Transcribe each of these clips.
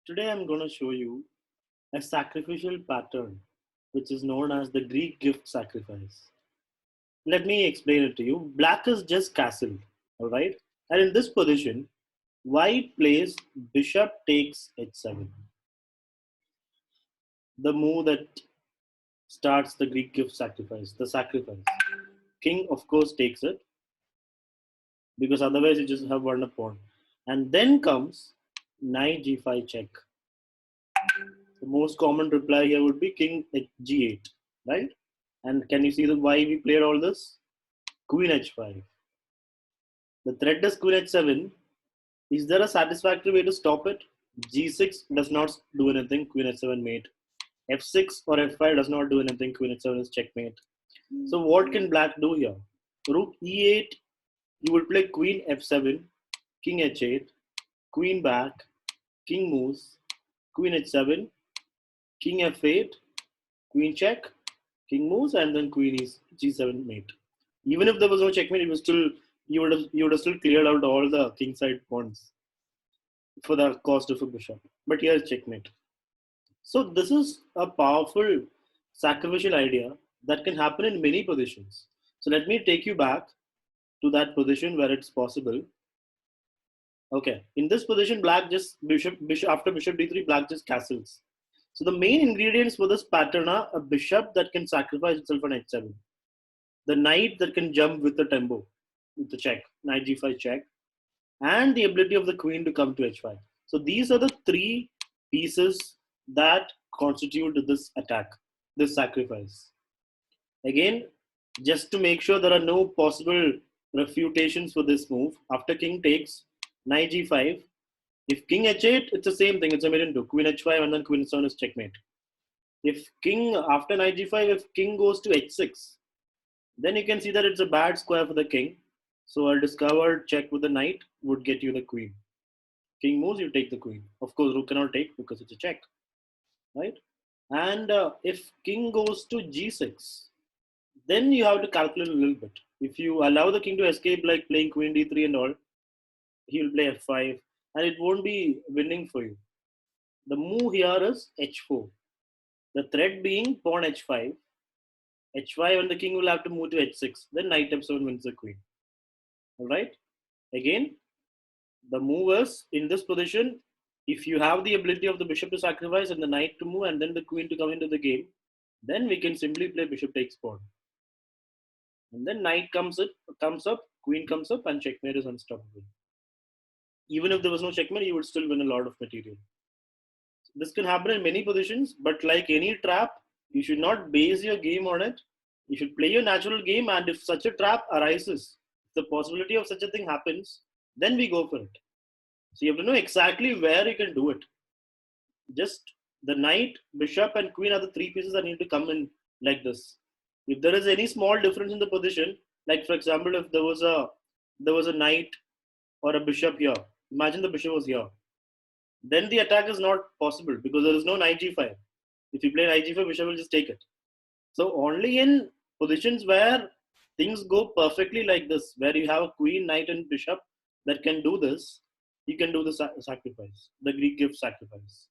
Today I'm going to show you a sacrificial pattern which is known as the Greek gift sacrifice. Let me explain it to you. Black is just castle, alright? And in this position, white plays bishop takes h7. The move that starts the Greek gift sacrifice, the sacrifice. King, of course, takes it because otherwise you just have one pawn. And then comes knight g5 check. The most common reply here would be king g8, right? And can you see why we played all this? Queen h5. The threat is queen h7. Is there a satisfactory way to stop it? g6 does not do anything. Queen h7 mate. f6 or f5 does not do anything. Queen h7 is checkmate. So what can black do here? Rook e8. You would play queen f7, king h8, queen back, king moves, queen h7, king f8, queen check, king moves, and then queen is g7 mate. Even if there was no checkmate, it was still you would have still cleared out all the king side pawns for the cost of a bishop. But here is checkmate. So this is a powerful sacrificial idea that can happen in many positions. So let me take you back to that position where it's possible. Okay, in this position, black just bishop after bishop d3, black just castles. So the main ingredients for this pattern are a bishop that can sacrifice itself on h7, the knight that can jump with the tempo, with the check, knight g5 check, and the ability of the queen to come to h5. So these are the three pieces that constitute this attack, this sacrifice. Again, just to make sure there are no possible refutations for this move, after king takes knight g5, if king h8, it's the same thing, it's a mate into queen h5 and then queen h7 is checkmate. If king, after knight g5, if king goes to h6, then you can see that it's a bad square for the king. So a discovered check with the knight would get you the queen. King moves, you take the queen. Of course, rook cannot take because it's a check, right? And if king goes to g6, then you have to calculate a little bit. If you allow the king to escape, like playing queen d3 and all, he will play f5, and it won't be winning for you. The move here is h4. The threat being pawn h5, h5, and the king will have to move to h6. Then knight f7 wins the queen. All right. Again, the move is in this position. If you have the ability of the bishop to sacrifice and the knight to move, and then the queen to come into the game, then we can simply play bishop takes pawn. And then knight comes up, queen comes up, and checkmate is unstoppable. Even if there was no checkmate, you would still win a lot of material. This can happen in many positions, but like any trap, you should not base your game on it. You should play your natural game, and if such a trap arises, the possibility of such a thing happens, then we go for it. So you have to know exactly where you can do it. Just the knight, bishop, and queen are the three pieces that need to come in like this. If there is any small difference in the position, like for example, if there was a knight or a bishop here, imagine the bishop was here, then the attack is not possible because there is no knight g5. If you play knight g5, bishop will just take it. So only in positions where things go perfectly like this, where you have a queen, knight, and bishop that can do this, you can do the sacrifice, the Greek gift sacrifice.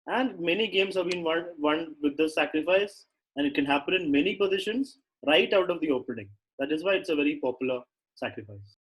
And many games have been won with this sacrifice, and it can happen in many positions right out of the opening. That is why it's a very popular sacrifice.